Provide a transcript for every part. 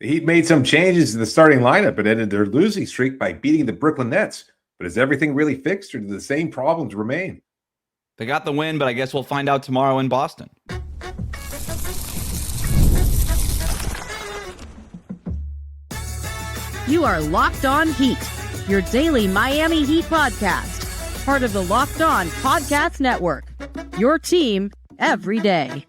The Heat made some changes to the starting lineup and ended their losing streak by beating the Brooklyn Nets. But is everything really fixed, or do the same problems remain? They got the win, but I guess we'll find out tomorrow in Boston. You are Locked On Heat, your daily Miami Heat podcast, part of the Locked On Podcast Network, your team every day.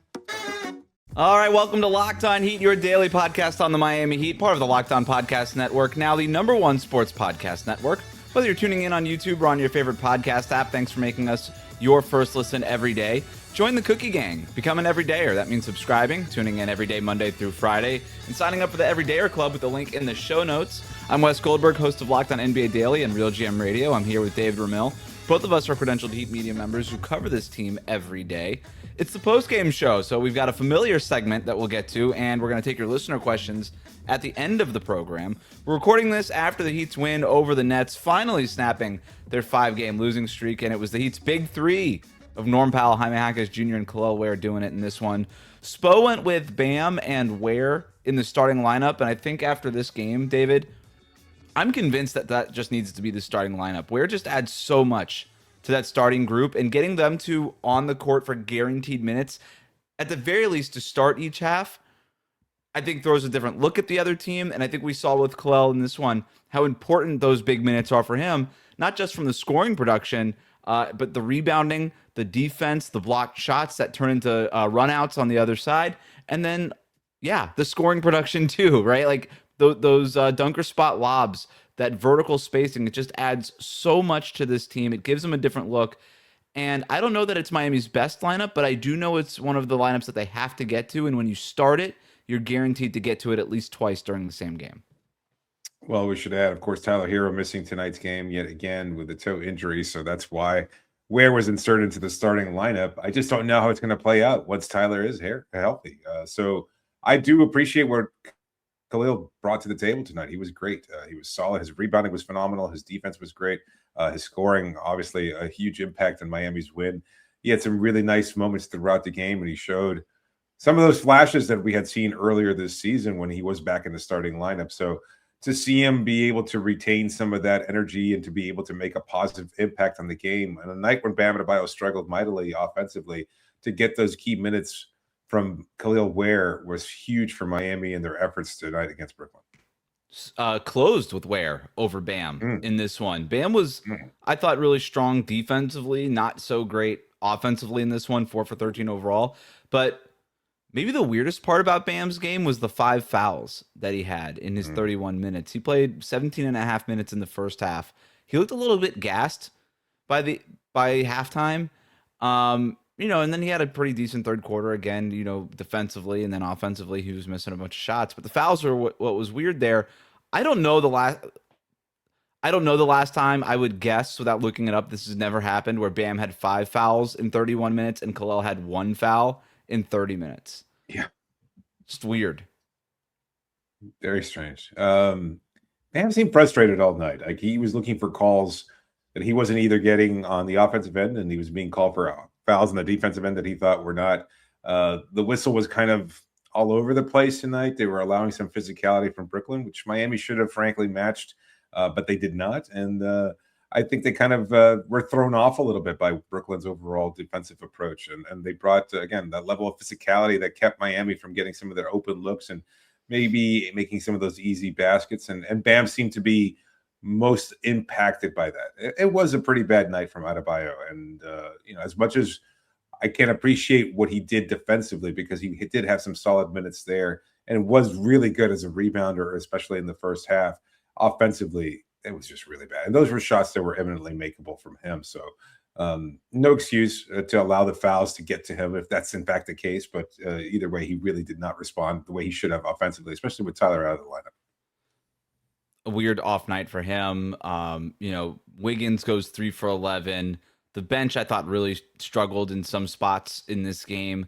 All right, welcome to Locked On Heat, your daily podcast on the Miami Heat, part of the Locked On Podcast Network, now the #1 sports podcast network. Whether you're tuning in on YouTube or on your favorite podcast app, thanks for making us your first listen every day. Join the Cookie Gang. Become an everydayer. That means subscribing, tuning in every day, Monday through Friday, and signing up for the Everydayer Club with the link in the show notes. I'm Wes Goldberg, host of Locked On NBA Daily and Real GM Radio. I'm here with David Ramil. Both of us are credentialed Heat media members who cover this team every day. It's the post-game show, so we've got a familiar segment that we'll get to, and we're going to take your listener questions at the end of the program. We're recording this after the Heat's win over the Nets, finally snapping their 5-game losing streak, and it was the Heat's big three of Norm Powell, Jaime Jaquez Jr., and Kel'el Ware doing it in this one. Spo went with Bam and Ware in the starting lineup, and I think after this game, David, I'm convinced that just needs to be the starting lineup. Ware just adds so much to that starting group, and getting them to on the court for guaranteed minutes, at the very least to start each half, I think throws a different look at the other team. And I think we saw with Kel'el in this one how important those big minutes are for him, not just from the scoring production, but the rebounding, the defense, the blocked shots that turn into runouts on the other side. And then, yeah, the scoring production too, right? Like those dunker spot lobs, that vertical spacing, it just adds so much to this team. It gives them a different look. And I don't know that it's Miami's best lineup, but I do know it's one of the lineups that they have to get to. And when you start it, you're guaranteed to get to it at least twice during the same game. Well, we should add, of course, Tyler Herro missing tonight's game yet again with a toe injury. So that's why Ware was inserted into the starting lineup. I just don't know how it's going to play out once Tyler is here healthy. So I do appreciate what Kel'el brought to the table tonight. He was great. He was solid. His rebounding was phenomenal. His defense was great. His scoring, obviously, a huge impact on Miami's win. He had some really nice moments throughout the game, and he showed some of those flashes that we had seen earlier this season when he was back in the starting lineup. So to see him be able to retain some of that energy and to be able to make a positive impact on the game, and a night when Bam Adebayo struggled mightily offensively, to get those key minutes from Kel'el Ware was huge for Miami in their efforts tonight against Brooklyn. Closed with Ware over Bam in this one. Bam was, I thought, really strong defensively, not so great offensively in this one, 4 for 13 overall. But maybe the weirdest part about Bam's game was the 5 fouls that he had in his 31 minutes. He played 17 and a half minutes in the first half. He looked a little bit gassed by halftime. And then he had a pretty decent third quarter again, defensively, and then offensively he was missing a bunch of shots. But the fouls were what was weird there. I don't know the last time. I would guess, without looking it up, this has never happened, where Bam had 5 fouls in 31 minutes and Kel'el had 1 foul in 30 minutes. Yeah. Just weird. Very strange. Bam seemed frustrated all night. Like, he was looking for calls that he wasn't either getting on the offensive end, and he was being called for fouls on the defensive end that he thought were not. The whistle was kind of all over the place tonight. They were allowing some physicality from Brooklyn, which Miami should have frankly matched, but they did not. And I think they kind of were thrown off a little bit by Brooklyn's overall defensive approach. And they brought, again, that level of physicality that kept Miami from getting some of their open looks and maybe making some of those easy baskets. And Bam seemed to be most impacted by that. It was a pretty bad night from Adebayo. And, as much as I can appreciate what he did defensively, because he did have some solid minutes there and was really good as a rebounder, especially in the first half. Offensively, it was just really bad. And those were shots that were eminently makeable from him. So no excuse to allow the fouls to get to him if that's in fact the case. But either way, he really did not respond the way he should have offensively, especially with Tyler out of the lineup. A weird off night for him. Wiggins goes 3 for 11. The bench, I thought, really struggled in some spots in this game.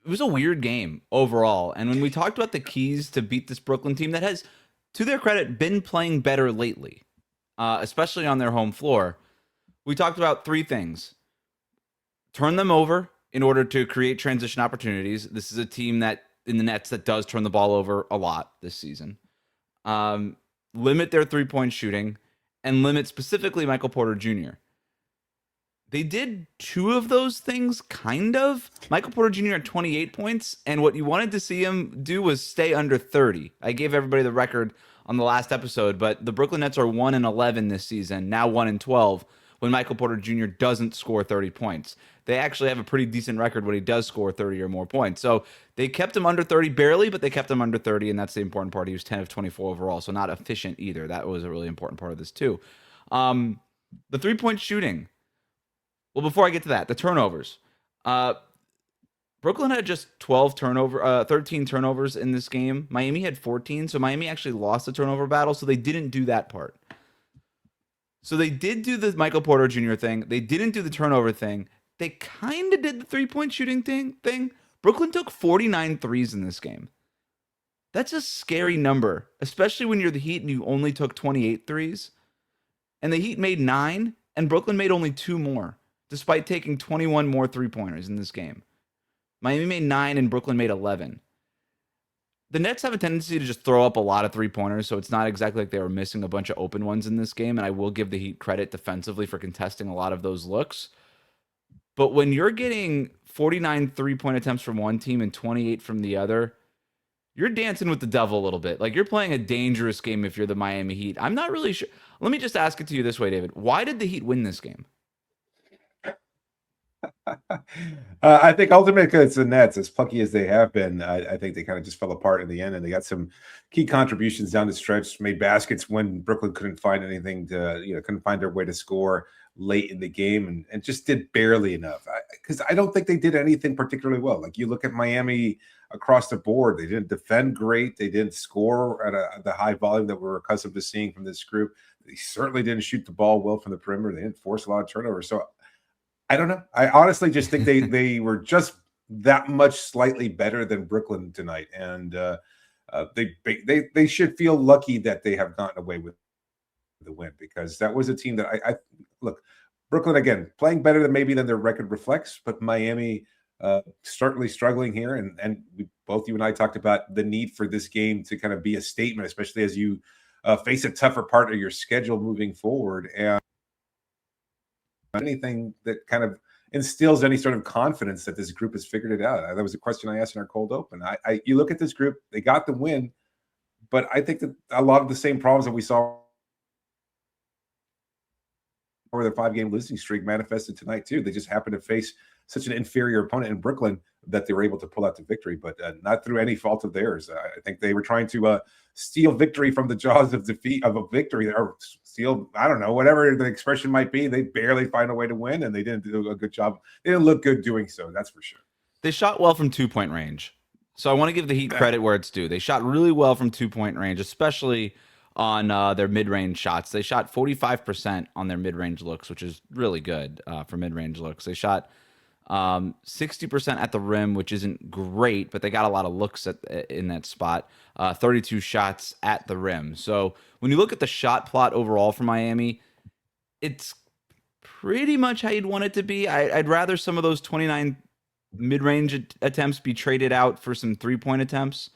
It was a weird game overall. And when we talked about the keys to beat this Brooklyn team that has, to their credit, been playing better lately, especially on their home floor, we talked about 3 things. Turn them over in order to create transition opportunities. This is a team that in the Nets that does turn the ball over a lot this season. Limit their 3-point shooting, and limit specifically Michael Porter Jr. They did 2 of those things, kind of. Michael Porter Jr. had 28 points, and what you wanted to see him do was stay under 30. I gave everybody the record on the last episode, but the Brooklyn Nets are 1-11 this season, now 1-12, when Michael Porter Jr. doesn't score 30 points. They actually have a pretty decent record when he does score 30 or more points. So they kept him under 30 barely, but they kept him under 30, and that's the important part. He was 10 of 24 overall, so not efficient either. That was a really important part of this too. The 3-point shooting. Well, before I get to that, the turnovers. Brooklyn had just 13 turnovers in this game. Miami had 14, so Miami actually lost the turnover battle, so they didn't do that part. So they did do the Michael Porter Jr. thing. They didn't do the turnover thing. They kind of did the 3-point shooting thing. Brooklyn took 49 threes in this game. That's a scary number, especially when you're the Heat and you only took 28 threes. And the Heat made 9, and Brooklyn made only 2 more, despite taking 21 more 3-pointers in this game. Miami made 9, and Brooklyn made 11. The Nets have a tendency to just throw up a lot of 3-pointers, so it's not exactly like they were missing a bunch of open ones in this game, and I will give the Heat credit defensively for contesting a lot of those looks. But when you're getting 49 3-point attempts from one team and 28 from the other, you're dancing with the devil a little bit. Like, you're playing a dangerous game if you're the Miami Heat. I'm not really sure. Let me just ask it to you this way, David. Why did the Heat win this game? I think ultimately because the Nets, as plucky as they have been, I think they kind of just fell apart in the end, and they got some key contributions down the stretch, made baskets when Brooklyn couldn't find anything couldn't find their way to score late in the game, and just did barely enough. Because I don't think they did anything particularly well. Like, you look at Miami across the board, they didn't defend great, they didn't score at the high volume that we're accustomed to seeing from this group. They certainly didn't shoot the ball well from the perimeter. They didn't force a lot of turnovers. So I don't know. I honestly just think they were just that much slightly better than Brooklyn tonight, and they should feel lucky that they have gotten away with the win, because that was a team that I look, Brooklyn again playing better than their record reflects, but Miami certainly struggling here, and both you and I talked about the need for this game to kind of be a statement, especially as you face a tougher part of your schedule moving forward, and anything that kind of instills any sort of confidence that this group has figured it out. That was a question I asked in our cold open. You look at this group, they got the win, but I think that a lot of the same problems that we saw over their 5-game losing streak manifested tonight too. They just happened to face such an inferior opponent in Brooklyn that they were able to pull out the victory, but not through any fault of theirs. I think they were trying to steal victory from the jaws of defeat, of a victory, or steal, I don't know, whatever the expression might be. They barely find a way to win, and they didn't do a good job. They didn't look good doing so, that's for sure. They shot well from 2-point range. So I want to give the Heat credit where it's due. They shot really well from 2-point range, especially on their mid-range shots. They shot 45% on their mid-range looks, which is really good for mid-range looks. They shot 60% at the rim, which isn't great, but they got a lot of looks in that spot. 32 shots at the rim. So when you look at the shot plot overall for Miami, it's pretty much how you'd want it to be. I'd rather some of those 29 mid-range attempts be traded out for some 3-point attempts.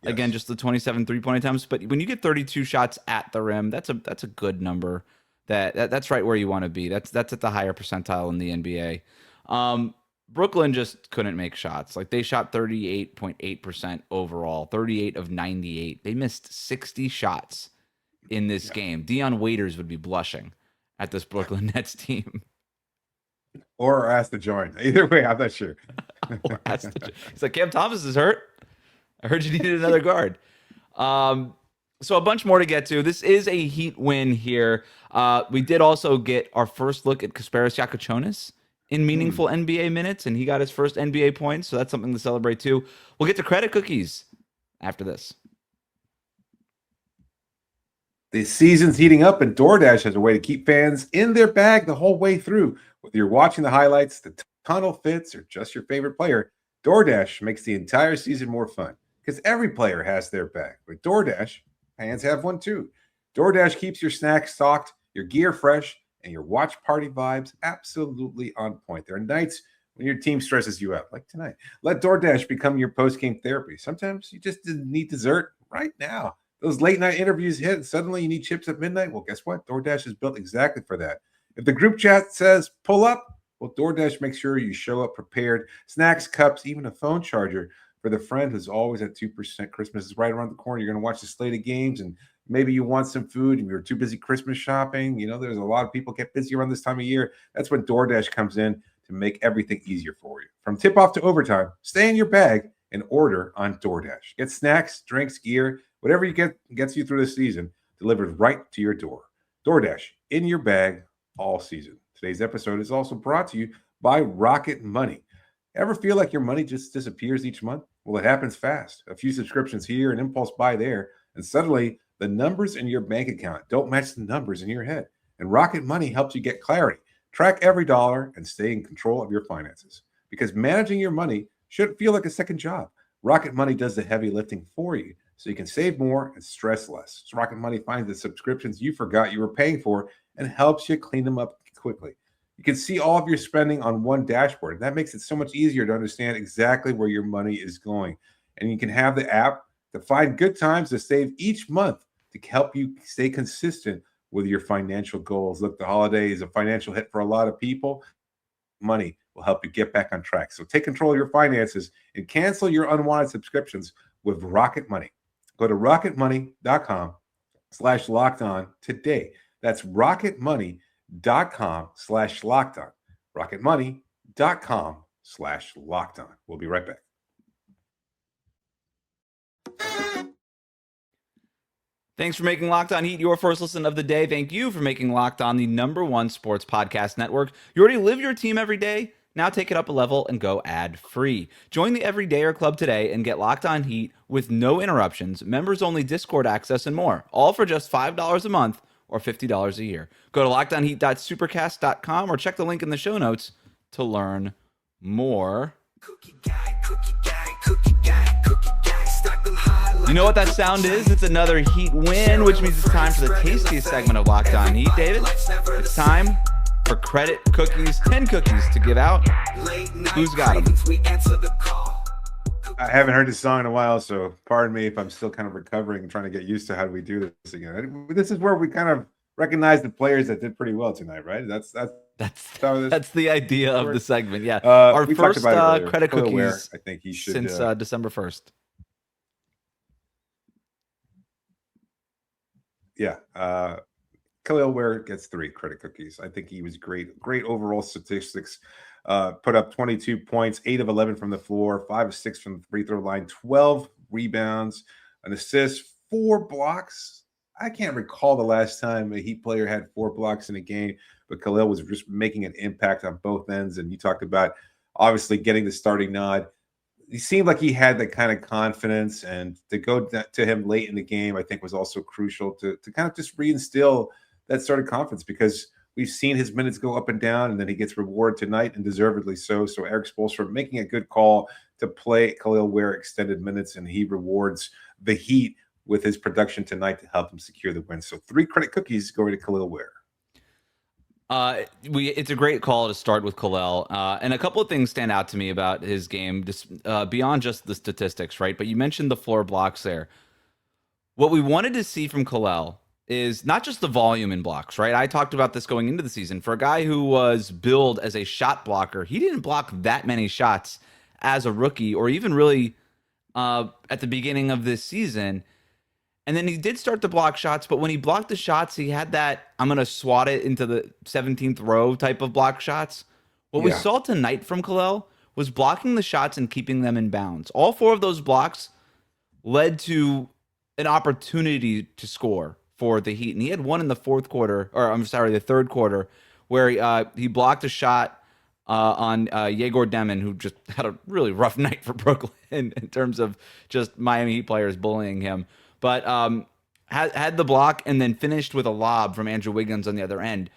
Yes. Again, just the 27 3-point attempts. But when you get 32 shots at the rim, that's a good number. That's right where you want to be. That's at the higher percentile in the NBA. Brooklyn just couldn't make shots. Like, they shot 38.8% overall, 38 of 98. They missed 60 shots in this game. Dion Waiters would be blushing at this Brooklyn Nets team. Or asked to join. Either way, I'm not sure. He's like, Cam Thomas is hurt. I heard you needed another guard. So a bunch more to get to. This is a Heat win here. We did also get our first look at Kasparas Jakucionis in meaningful NBA minutes, and he got his first NBA points, so that's something to celebrate too. We'll get to credit cookies after this. The season's heating up, and DoorDash has a way to keep fans in their bag the whole way through. Whether you're watching the highlights, the tunnel fits, or just your favorite player, DoorDash makes the entire season more fun, because every player has their bag. With DoorDash, fans have one too. DoorDash keeps your snacks stocked, your gear fresh, and your watch party vibes absolutely on point. There are nights when your team stresses you out, like tonight. Let DoorDash become your post-game therapy. Sometimes you just need dessert right now. Those late night interviews hit, and suddenly you need chips at midnight. Well, guess what? DoorDash is built exactly for that. If the group chat says pull up, well, DoorDash makes sure you show up prepared. Snacks, cups, even a phone charger for the friend who's always at 2%. Christmas is right around the corner. You're going to watch the slate of games, and maybe you want some food and you're too busy Christmas shopping. You know, there's a lot of people get busy around this time of year. That's when DoorDash comes in to make everything easier for you. From tip-off to overtime, stay in your bag and order on DoorDash. Get snacks, drinks, gear, whatever you get gets you through the season, delivered right to your door. DoorDash, in your bag all season. Today's episode is also brought to you by Rocket Money. Ever feel like your money just disappears each month? Well, it happens fast. A few subscriptions here, an impulse buy there, and suddenly the numbers in your bank account don't match the numbers in your head. And Rocket Money helps you get clarity, track every dollar, and stay in control of your finances. Because managing your money shouldn't feel like a second job. Rocket Money does the heavy lifting for you so you can save more and stress less. So Rocket Money finds the subscriptions you forgot you were paying for and helps you clean them up quickly. You can see all of your spending on one dashboard. That makes it so much easier to understand exactly where your money is going. And you can have the app to find good times to save each month to help you stay consistent with your financial goals. Look, the holiday is a financial hit for a lot of people. Money will help you get back on track. So take control of your finances and cancel your unwanted subscriptions with Rocket Money. Go to rocketmoney.com/lockedon today. That's rocketmoney.com/lockedon. rocketmoney.com/lockedon. We'll be right back. Thanks for making Locked On Heat your first listen of the day. Thank you for making Locked On the #1 sports podcast network. You already live your team every day. Now take it up a level and go ad-free. Join the Everydayer Club today and get Locked On Heat with no interruptions, members-only Discord access, and more. All for just $5 a month or $50 a year. Go to lockedonheat.supercast.com or check the link in the show notes to learn more. You know what that sound is? It's another Heat win, which means it's time for the tastiest segment of Locked On Heat. David, it's time for credit cookies. 10 cookies to give out. Who's got them? I haven't heard this song in a while, so pardon me if I'm still kind of recovering and trying to get used to how we do this again. This is where we kind of recognize the players that did pretty well tonight, right? That's the idea of the segment. Yeah, our first credit Kel'el cookies. Ware, I think he should since December 1st. Yeah, Kel'el Ware gets 3 credit cookies. I think he was great overall statistics. Put up 22 points, 8 of 11 from the floor, 5 of 6 from the free throw line, 12 rebounds, an assist, 4 blocks. I can't recall the last time a Heat player had 4 blocks in a game, but Kel'el was just making an impact on both ends. And you talked about obviously getting the starting nod. He seemed like he had that kind of confidence, and to go to him late in the game, I think was also crucial to kind of just reinstill that sort of confidence, because we've seen his minutes go up and down, and then he gets rewarded tonight, and deservedly so. So Eric Spoelstra making a good call to play Kel'el Ware extended minutes, and he rewards the Heat with his production tonight to help him secure the win. So 3 credit cookies going to Kel'el Ware. It's a great call to start with Kel'el, and a couple of things stand out to me about his game, just beyond just the statistics, right? But you mentioned the floor blocks there. What we wanted to see from Kel'el is not just the volume in blocks, right? I talked about this going into the season. For a guy who was billed as a shot blocker, he didn't block that many shots as a rookie, or even really at the beginning of this season. And then he did start to block shots, but when he blocked the shots, he had that, I'm going to swat it into the 17th row type of block shots. What we saw tonight from Kel'el was blocking the shots and keeping them in bounds. All 4 of those blocks led to an opportunity to score for the Heat. And he had one in the the third quarter, where he blocked a shot on Yegor Demin, who just had a really rough night for Brooklyn in terms of just Miami Heat players bullying him. But had the block and then finished with a lob from Andrew Wiggins on the other end.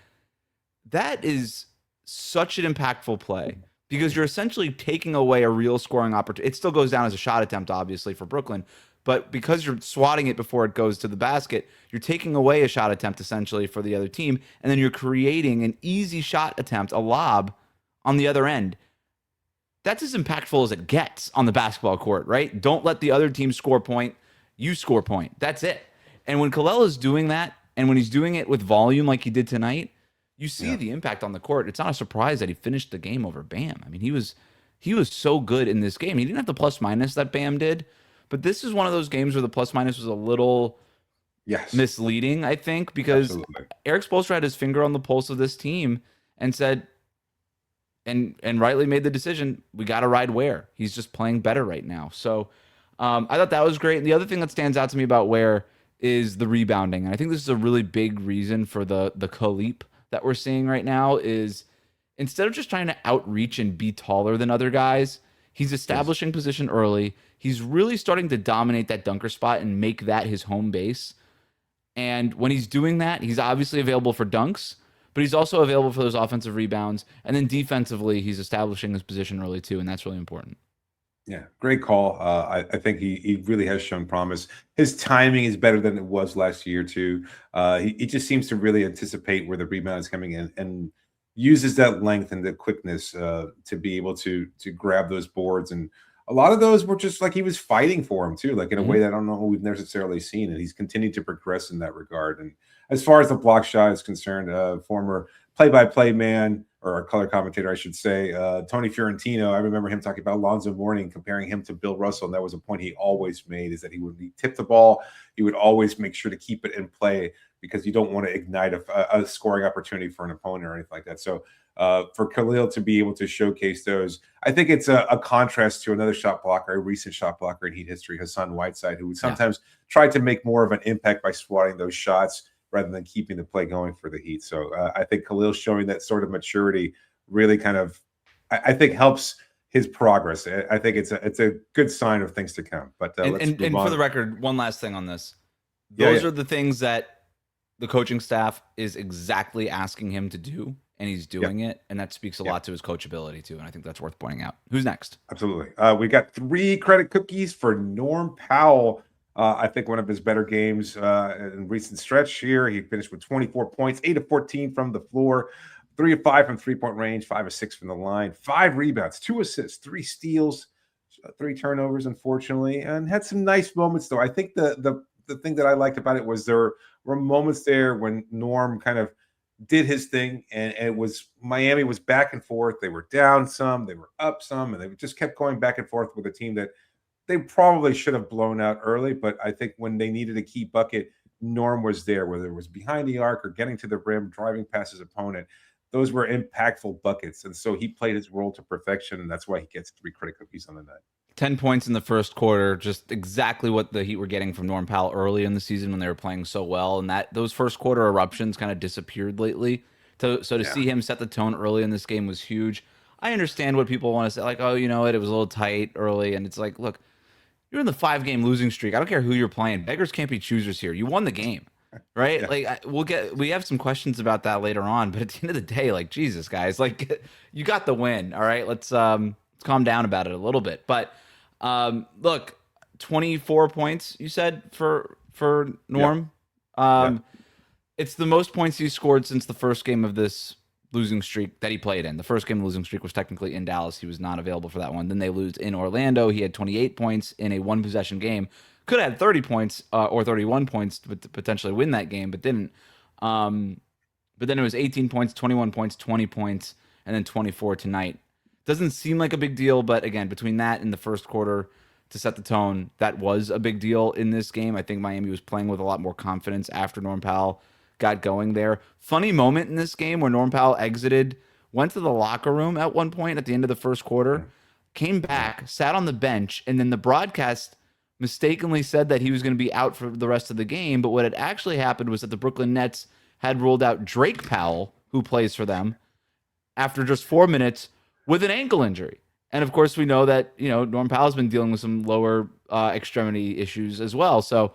That is such an impactful play, because you're essentially taking away a real scoring opportunity. It still goes down as a shot attempt, obviously, for Brooklyn. But because you're swatting it before it goes to the basket, you're taking away a shot attempt, essentially, for the other team. And then you're creating an easy shot attempt, a lob, on the other end. that's as impactful as it gets on the basketball court, right? Don't let the other team score point. You score point. That's it. And when Kel'el is doing that, and when he's doing it with volume like he did tonight, you see the impact on the court. It's not a surprise that he finished the game over Bam. I mean, he was so good in this game. He didn't have the plus minus that Bam did, but this is one of those games where the plus minus was a little misleading, I think, because Eric Spoelstra had his finger on the pulse of this team and said, and rightly made the decision, we got to ride Ware. He's just playing better right now. So I thought that was great. And the other thing that stands out to me about Ware is the rebounding. And I think this is a really big reason for the co-leap that we're seeing right now is instead of just trying to outreach and be taller than other guys, he's establishing position early. He's really starting to dominate that dunker spot and make that his home base. And when he's doing that, he's obviously available for dunks, but he's also available for those offensive rebounds. And then defensively, he's establishing his position early too, and that's really important. Yeah, great call. I think he really has shown promise. His timing is better than it was last year too. He just seems to really anticipate where the rebound is coming in and uses that length and the quickness to be able to grab those boards. And a lot of those were just like he was fighting for him too, like in a way that I don't know we've necessarily seen. And he's continued to progress in that regard. And as far as the block shot is concerned, former play-by-play man, or a color commentator, I should say, Tony Fiorentino, I remember him talking about Alonzo Mourning, comparing him to Bill Russell. And that was a point he always made, is that he would tip the ball. He would always make sure to keep it in play because you don't want to ignite a scoring opportunity for an opponent or anything like that. So for Kel'el to be able to showcase those, I think it's a contrast to another shot blocker, a recent shot blocker in Heat history, Hassan Whiteside, who would sometimes try to make more of an impact by swatting those shots rather than keeping the play going for the Heat. So I think Kel'el showing that sort of maturity really kind of, I think, helps his progress. I think it's a good sign of things to come. But let's move on. For the record, one last thing on this. Those are the things that the coaching staff is exactly asking him to do, and he's doing it. And that speaks a lot to his coachability too. And I think that's worth pointing out. Who's next? Absolutely. We got 3 credit cookies for Norm Powell. I think one of his better games in recent stretch here. He finished with 24 points, 8 of 14 from the floor, 3 of 5 from three-point range, 5 of 6 from the line, 5 rebounds, 2 assists, 3 steals, 3 turnovers, unfortunately, and had some nice moments, though. I think the thing that I liked about it was there were moments there when Norm kind of did his thing, and it was Miami was back and forth. They were down some, they were up some, and they just kept going back and forth with a team that they probably should have blown out early, but I think when they needed a key bucket, Norm was there, whether it was behind the arc or getting to the rim, driving past his opponent. Those were impactful buckets. And so he played his role to perfection, and that's why he gets 3 credit cookies on the night. 10 points in the first quarter, just exactly what the Heat were getting from Norm Powell early in the season when they were playing so well. And those first quarter eruptions kind of disappeared lately. So to see him set the tone early in this game was huge. I understand what people want to say, like, oh, you know what, it was a little tight early. And it's like, look, you're in the 5-game losing streak. I don't care who you're playing. Beggars can't be choosers here. You won the game, right? Yeah. Like we have some questions about that later on, but at the end of the day, like, Jesus, guys, like, you got the win. All right, let's calm down about it a little bit. But look, 24 points you said for Norm. It's the most points he scored since the first game of this losing streak that he played in. The first game of the losing streak was technically in Dallas. He was not available for that one. Then they lose in Orlando. He had 28 points in a 1-possession game. Could have had 30 points or 31 points to potentially win that game, but didn't. But then it was 18 points, 21 points, 20 points, and then 24 tonight. Doesn't seem like a big deal, but again, between that and the first quarter to set the tone, that was a big deal in this game. I think Miami was playing with a lot more confidence after Norm Powell got going there. Funny moment in this game where Norm Powell exited, went to the locker room at one point at the end of the first quarter, came back, sat on the bench, and then the broadcast mistakenly said that he was going to be out for the rest of the game. But what had actually happened was that the Brooklyn Nets had ruled out Drake Powell, who plays for them, after just 4 minutes with an ankle injury. And of course, we know that, you know, Norm Powell's been dealing with some lower extremity issues as well. So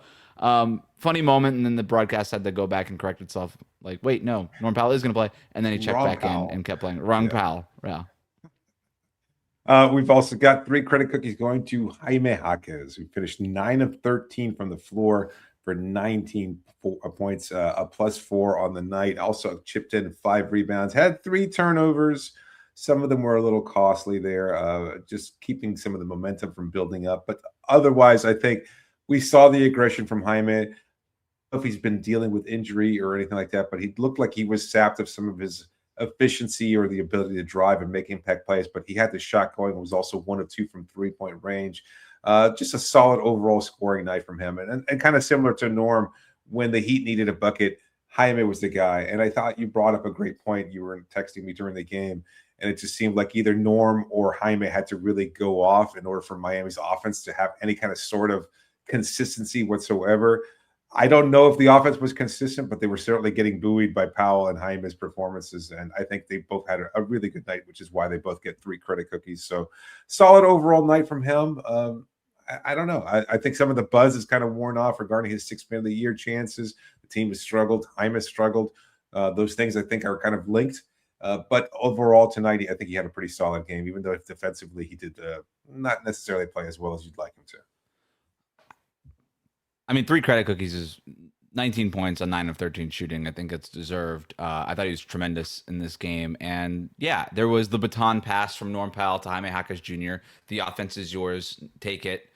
funny moment. And then the broadcast had to go back and correct itself. Like, wait, no, Norm Powell is going to play. And then he checked back in and kept playing. Powell. Yeah. We've also got 3 credit cookies going to Jaime Jaquez, who finished 9 of 13 from the floor for 19 points, a +4 on the night. Also chipped in 5 rebounds, had 3 turnovers, Some of them were a little costly there, just keeping some of the momentum from building up. But otherwise, I think we saw the aggression from Jaime. I don't know if he's been dealing with injury or anything like that, but he looked like he was sapped of some of his efficiency or the ability to drive and make impact plays. But he had the shot going, was also 1 of 2 from 3-point range. Just a solid overall scoring night from him. And kind of similar to Norm, when the Heat needed a bucket, Jaime was the guy. And I thought you brought up a great point. You were texting me during the game, and it just seemed like either Norm or Jaime had to really go off in order for Miami's offense to have any kind of sort of consistency whatsoever. I don't know if the offense was consistent, but they were certainly getting buoyed by Powell and Jaime's performances. And I think they both had a really good night, which is why they both get 3 credit cookies. So solid overall night from him. I don't know. I think some of the buzz is kind of worn off regarding his 6th man of the year chances. The team has struggled. Jaime has struggled. Those things I think are kind of linked. But overall tonight, I think he had a pretty solid game, even though defensively he did not necessarily play as well as you'd like him to. I mean, 3 credit cookies is 19 points on 9 of 13 shooting. I think it's deserved. I thought he was tremendous in this game. And yeah, there was the baton pass from Norm Powell to Jaime Jaquez Jr. The offense is yours. Take it.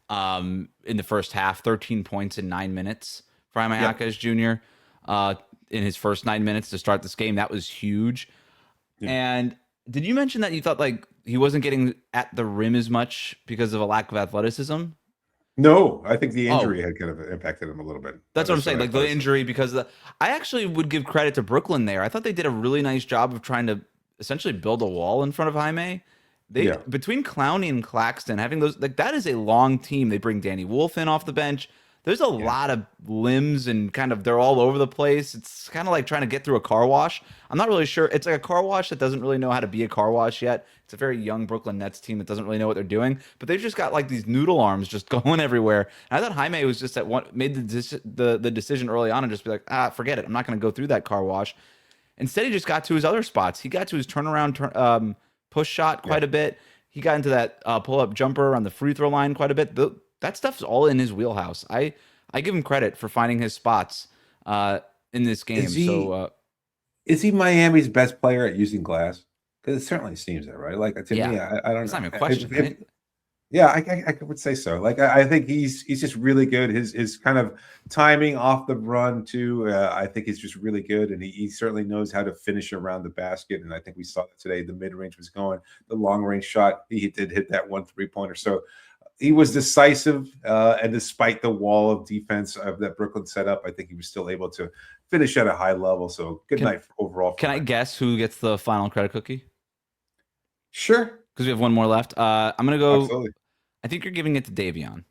In the first half, 13 points in 9 minutes for Jaime Jaquez Jr. In his first 9 minutes to start this game. That was huge. Yeah. And did you mention that you thought like he wasn't getting at the rim as much because of a lack of athleticism? No, I think the injury had kind of impacted him a little bit. That's what I'm saying. Like the injury, because I actually would give credit to Brooklyn there. I thought they did a really nice job of trying to essentially build a wall in front of Jaime. Between Clowney and Claxton, having those, like, that is a long team. They bring Danny Wolf in off the bench. There's a lot of limbs and kind of they're all over the place. It's kind of like trying to get through a car wash. I'm not really sure. It's like a car wash that doesn't really know how to be a car wash yet. It's a very young Brooklyn Nets team that doesn't really know what they're doing. But they've just got like these noodle arms just going everywhere. And I thought Jaime was just made the decision early on and just be like, forget it. I'm not going to go through that car wash. Instead, he just got to his other spots. He got to his turnaround push shot quite a bit. He got into that pull-up jumper on the free throw line quite a bit. That stuff's all in his wheelhouse. I give him credit for finding his spots in this game. Is he Miami's best player at using glass? Because it certainly seems that, right? Like to me, I don't know. It's not even a question, right? Yeah, I would say so. Like I think he's just really good. His kind of timing off the run too. I think he's just really good, and he certainly knows how to finish around the basket. And I think we saw that today. The mid range was going, the long range shot. He did hit that 1 3-pointer. So he was decisive, and despite the wall of defense that Brooklyn set up, I think he was still able to finish at a high level. So good night overall. Can I guess who gets the final credit cookie? Sure. Because we have one more left. I'm going to go. Absolutely. I think you're giving it to Davion.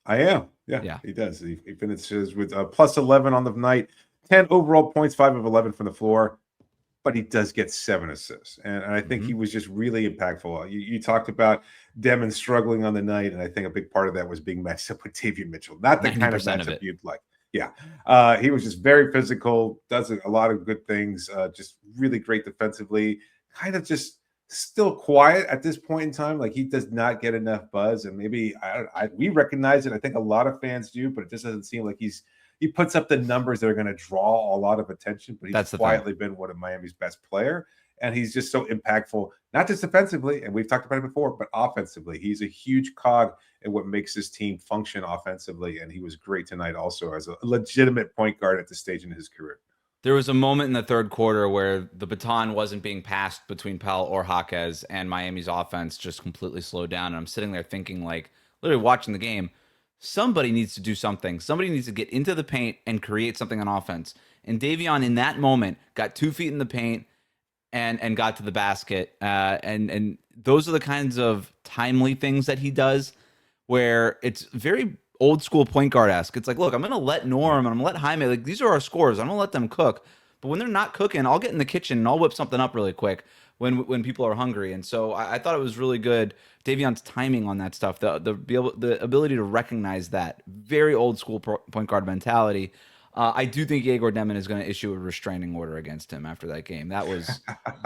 I am. Yeah, he does. He finishes with plus 11 on the night, 10 overall points, 5 of 11 from the floor, but he does get 7 assists. And I think he was just really impactful. You talked about Demon struggling on the night, and I think a big part of that was being matched up with Davion Mitchell. Not the kind of matchup you'd like. Yeah. He was just very physical, does a lot of good things, just really great defensively, kind of just still quiet at this point in time. Like he does not get enough buzz, and maybe we recognize it. I think a lot of fans do, but it just doesn't seem like he puts up the numbers that are going to draw a lot of attention. But he's quietly been one of Miami's best player, and he's just so impactful, not just defensively, and we've talked about it before, but offensively. He's a huge cog in what makes his team function offensively, and he was great tonight also as a legitimate point guard at this stage in his career. There was a moment in the third quarter where the baton wasn't being passed between Powell or Jaquez, and Miami's offense just completely slowed down. And I'm sitting there thinking, like, literally watching the game, somebody needs to do something. Somebody needs to get into the paint and create something on offense. And Davion, in that moment, got 2 feet in the paint and got to the basket. And those are the kinds of timely things that he does where it's very old school point guard-esque. It's like, look, I'm going to let Norm and I'm going to let Jaime, like, these are our scorers. I'm going to let them cook. But when they're not cooking, I'll get in the kitchen and I'll whip something up really quick when people are hungry. And so I thought it was really good. Davion's timing on that stuff, the ability to recognize that very old school point guard mentality. I do think Yegor Demin is going to issue a restraining order against him after that game. That was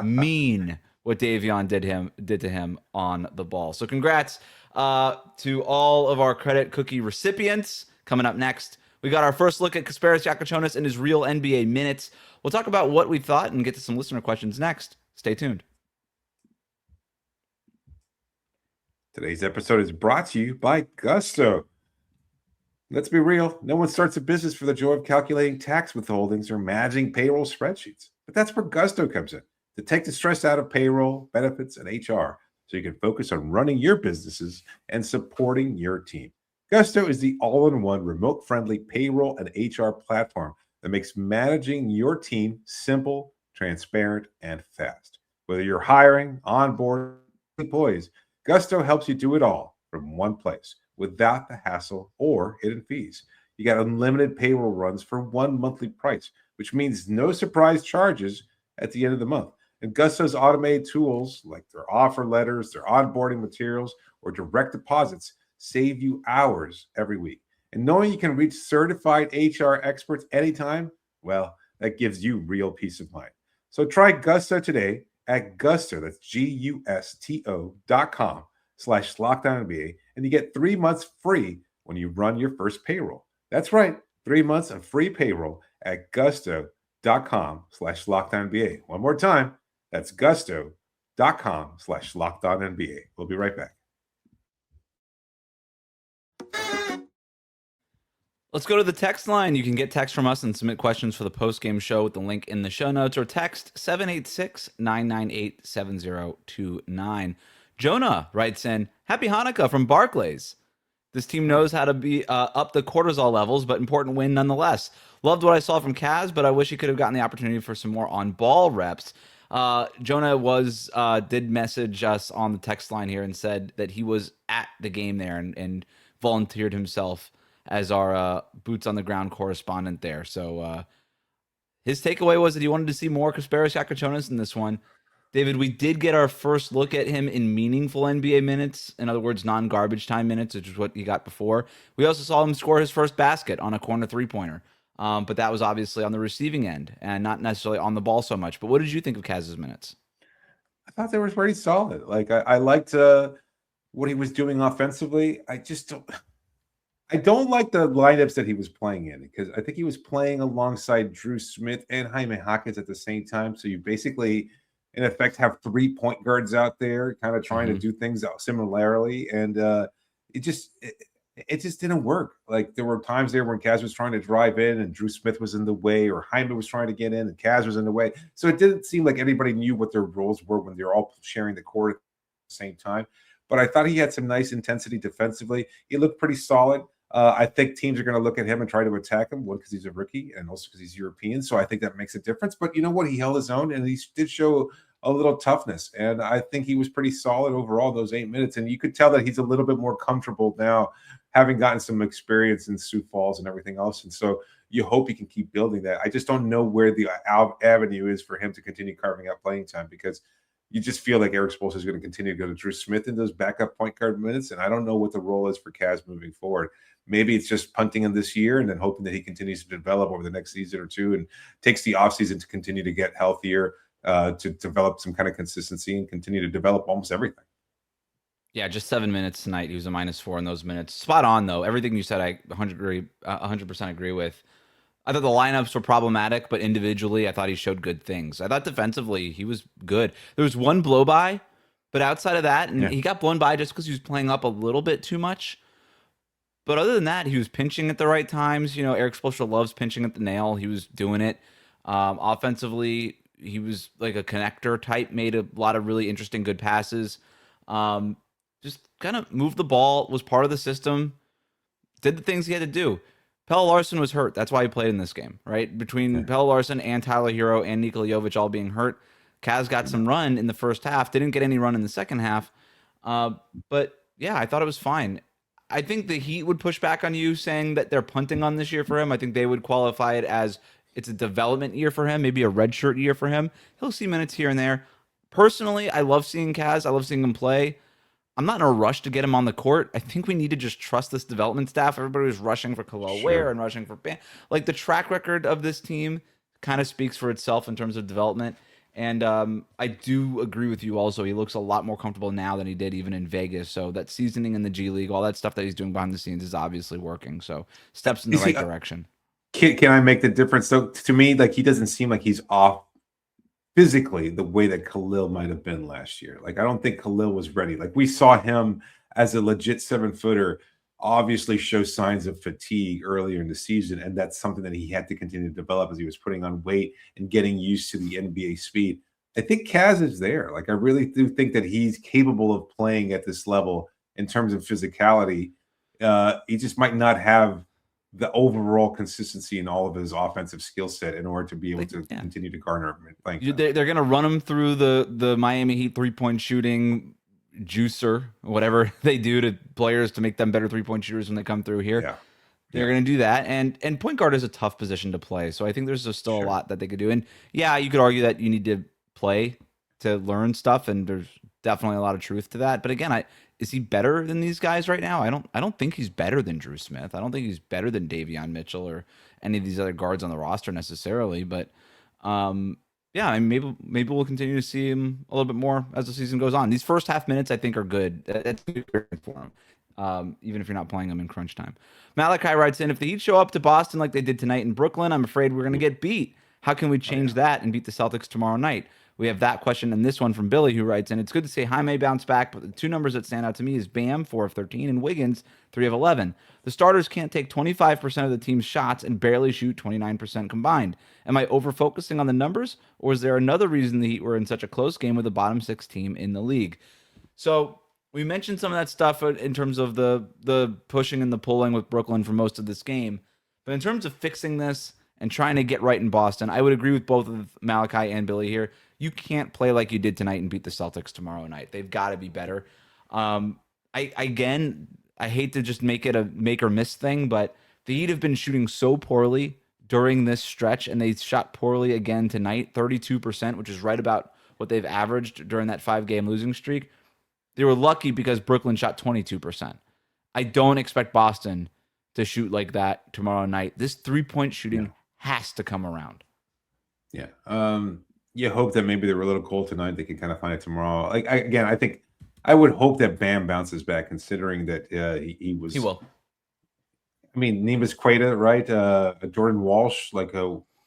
mean what Davion did to him on the ball. So congrats to all of our credit cookie recipients. Coming up next, we got our first look at Kasparas, Jakucionis and his real NBA minutes. We'll talk about what we thought and get to some listener questions next. Stay tuned. Today's episode is brought to you by Gusto. Let's be real, no one starts a business for the joy of calculating tax withholdings or managing payroll spreadsheets. But that's where Gusto comes in, to take the stress out of payroll, benefits, and HR so you can focus on running your businesses and supporting your team. Gusto is the all-in-one remote-friendly payroll and HR platform that makes managing your team simple, transparent, and fast. Whether you're hiring, onboarding employees, Gusto helps you do it all from one place without the hassle or hidden fees. You got unlimited payroll runs for one monthly price, which means no surprise charges at the end of the month. And Gusto's automated tools, like their offer letters, their onboarding materials, or direct deposits, save you hours every week. And knowing you can reach certified HR experts anytime, well, that gives you real peace of mind. So try Gusto today at Gusto, that's GUSTO.com/LockedOnNBA, and you get 3 months free when you run your first payroll. That's right, 3 months of free payroll at Gusto.com/LockedOnNBA. One more time, that's Gusto.com/LockedOnNBA. We'll be right back. Let's go to the text line. You can get text from us and submit questions for the post-game show with the link in the show notes, or text 786-998-7029. Jonah writes in, Happy Hanukkah from Barclays. This team knows how to be up the cortisol levels, but important win nonetheless. Loved what I saw from Kaz, but I wish he could have gotten the opportunity for some more on-ball reps. Jonah did message us on the text line here and said that he was at the game there and volunteered himself as our boots on the ground correspondent there. So his takeaway was that he wanted to see more Kasparas Jakucionis in this one. David, we did get our first look at him in meaningful NBA minutes. In other words, non-garbage time minutes, which is what he got before. We also saw him score his first basket on a corner three-pointer. But that was obviously on the receiving end and not necessarily on the ball so much. But what did you think of Kaz's minutes? I thought they were pretty solid. Like I liked what he was doing offensively. I don't like the lineups that he was playing in, because I think he was playing alongside Drew Smith and Jaime Jaquez at the same time. So you basically, in effect, have 3 point guards out there kind of trying to do things similarly. And it just didn't work. Like there were times there when Kaz was trying to drive in and Drew Smith was in the way, or Jaime was trying to get in and Kaz was in the way. So it didn't seem like everybody knew what their roles were when they're all sharing the court at the same time. But I thought he had some nice intensity defensively. He looked pretty solid. I think teams are going to look at him and try to attack him, one, because he's a rookie, and also because he's European. So I think that makes a difference. But you know what? He held his own, and he did show a little toughness. And I think he was pretty solid overall those 8 minutes. And you could tell that he's a little bit more comfortable now, having gotten some experience in Sioux Falls and everything else. And so you hope he can keep building that. I just don't know where the avenue is for him to continue carving out playing time, because you just feel like Eric Spoelstra is going to continue to go to Drew Smith in those backup point guard minutes. And I don't know what the role is for Kaz moving forward. Maybe it's just punting him this year and then hoping that he continues to develop over the next season or two and takes the offseason to continue to get healthier, to develop some kind of consistency and continue to develop almost everything. Yeah, just 7 minutes tonight. He was a -4 in those minutes. Spot on, though. Everything you said, I 100% agree with. I thought the lineups were problematic, but individually, I thought he showed good things. I thought defensively, he was good. There was one blow by, but outside of that, and he got blown by just because he was playing up a little bit too much. But other than that, he was pinching at the right times. You know, Eric Spoelstra loves pinching at the nail. He was doing it. Offensively, he was like a connector type, made a lot of really interesting, good passes. Just kind of moved the ball, was part of the system, did the things he had to do. Pelle Larsson was hurt. That's why he played in this game, right? Between Pelle Larsson and Tyler Herro and Nikola Jovic all being hurt, Kaz got some run in the first half, didn't get any run in the second half. But yeah, I thought it was fine. I think the Heat would push back on you saying that they're punting on this year for him. I think they would qualify it as it's a development year for him, maybe a redshirt year for him. He'll see minutes here and there. Personally, I love seeing Kaz. I love seeing him play. I'm not in a rush to get him on the court. I think we need to just trust this development staff. Everybody was rushing for Kel'el Ware and rushing for Bam. Like, the track record of this team kind of speaks for itself in terms of development. And I do agree with you also. He looks a lot more comfortable now than he did even in Vegas. So that seasoning in the G League, all that stuff that he's doing behind the scenes is obviously working. So steps in the right direction. Can I make the difference? So to me, like, he doesn't seem like he's off physically the way that Kel'el might have been last year. Like, I don't think Kel'el was ready. Like, we saw him as a legit 7-footer obviously shows signs of fatigue earlier in the season, and that's something that he had to continue to develop as he was putting on weight and getting used to the NBA speed. I think Kaz is there. Like, I really do think that he's capable of playing at this level in terms of physicality. He just might not have the overall consistency in all of his offensive skill set in order to be able to continue to garner playing time. They're going to run him through the Miami Heat 3-point shooting juicer, whatever they do to players to make them better 3-point shooters when they come through here. Yeah. They're going to do that. And point guard is a tough position to play. So I think there's still a lot that they could do. And yeah, you could argue that you need to play to learn stuff. And there's definitely a lot of truth to that. But again, is he better than these guys right now? I don't think he's better than Drew Smith. I don't think he's better than Davion Mitchell or any of these other guards on the roster necessarily. But yeah, I mean, maybe we'll continue to see him a little bit more as the season goes on. These first half minutes, I think, are good. That's good for him, even if you're not playing them in crunch time. Malachi writes in, if the Heat show up to Boston like they did tonight in Brooklyn, I'm afraid we're going to get beat. How can we change that and beat the Celtics tomorrow night? We have that question and this one from Billy, who writes in, it's good to see Jaime bounce back, but the two numbers that stand out to me is Bam, 4 of 13, and Wiggins, 3 of 11. The starters can't take 25% of the team's shots and barely shoot 29% combined. Am I over-focusing on the numbers, or is there another reason the Heat were in such a close game with the bottom 6 team in the league? So we mentioned some of that stuff in terms of the pushing and the pulling with Brooklyn for most of this game. But in terms of fixing this and trying to get right in Boston, I would agree with both of Malachi and Billy here. You can't play like you did tonight and beat the Celtics tomorrow night. They've got to be better. I hate to just make it a make or miss thing, but the Heat have been shooting so poorly during this stretch, and they shot poorly again tonight, 32%, which is right about what they've averaged during that 5-game losing streak. They were lucky because Brooklyn shot 22%. I don't expect Boston to shoot like that tomorrow night. This 3-point shooting has to come around. Yeah. You hope that maybe they were a little cold tonight. They can kind of find it tomorrow. I think I would hope that Bam bounces back, considering that he was. He will. I mean, Neemias Queta, right? Jordan Walsh,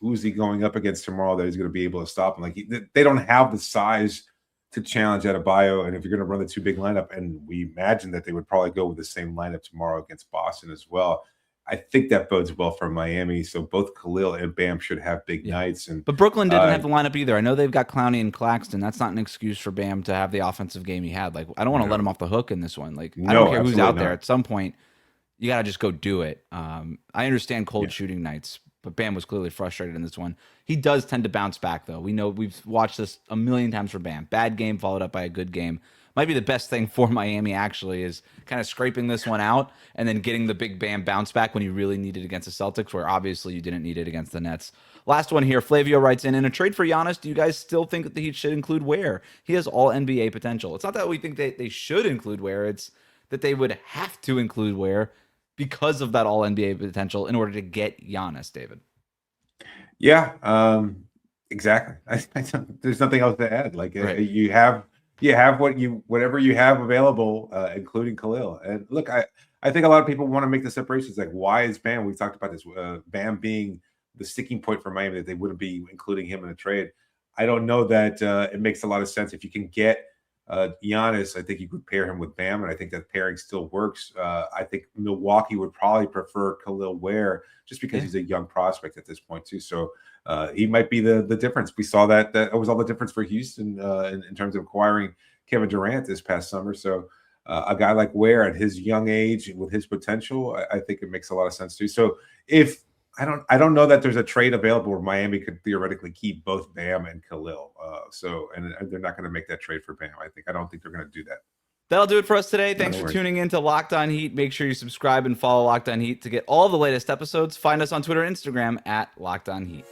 who's he going up against tomorrow that he's going to be able to stop him? They don't have the size to challenge Adebayo, and if you're going to run the 2 big lineup, and we imagine that they would probably go with the same lineup tomorrow against Boston as well. I think that bodes well for Miami. So both Khalil and Bam should have big nights. But Brooklyn didn't have the lineup either. I know they've got Clowney and Claxton. That's not an excuse for Bam to have the offensive game he had. I don't want to let him off the hook in this one. I don't care who's out there. At some point, you got to just go do it. I understand cold shooting nights, but Bam was clearly frustrated in this one. He does tend to bounce back, though. We know we've watched this a million times for Bam. Bad game followed up by a good game. Might be the best thing for Miami, actually, is kind of scraping this one out and then getting the big Bam bounce back when you really need it against the Celtics, where obviously you didn't need it against the Nets. Last one here. Flavio writes in a trade for Giannis, do you guys still think that the Heat should include Ware? He has all NBA potential. It's not that we think that they should include Ware. It's that they would have to include Ware because of that all NBA potential in order to get Giannis, David. Yeah, exactly. There's nothing else to add. You have whatever you have available, including Khalil. And look, I think a lot of people want to make the separations. Why is Bam? We've talked about this. Bam being the sticking point for Miami, that they wouldn't be including him in a trade. I don't know that it makes a lot of sense. If you can get Giannis, I think you could pair him with Bam, and I think that pairing still works. I think Milwaukee would probably prefer Kel'el Ware just because he's a young prospect at this point too. So he might be the difference. We saw that was all the difference for Houston in terms of acquiring Kevin Durant this past summer. So a guy like Ware at his young age with his potential, I think it makes a lot of sense too. So if I don't know that there's a trade available where Miami could theoretically keep both Bam and Khalil. And they're not going to make that trade for Bam. I don't think they're going to do that. That'll do it for us today. Thanks for tuning in to Locked On Heat. Make sure you subscribe and follow Locked On Heat to get all the latest episodes. Find us on Twitter and Instagram at Locked On Heat.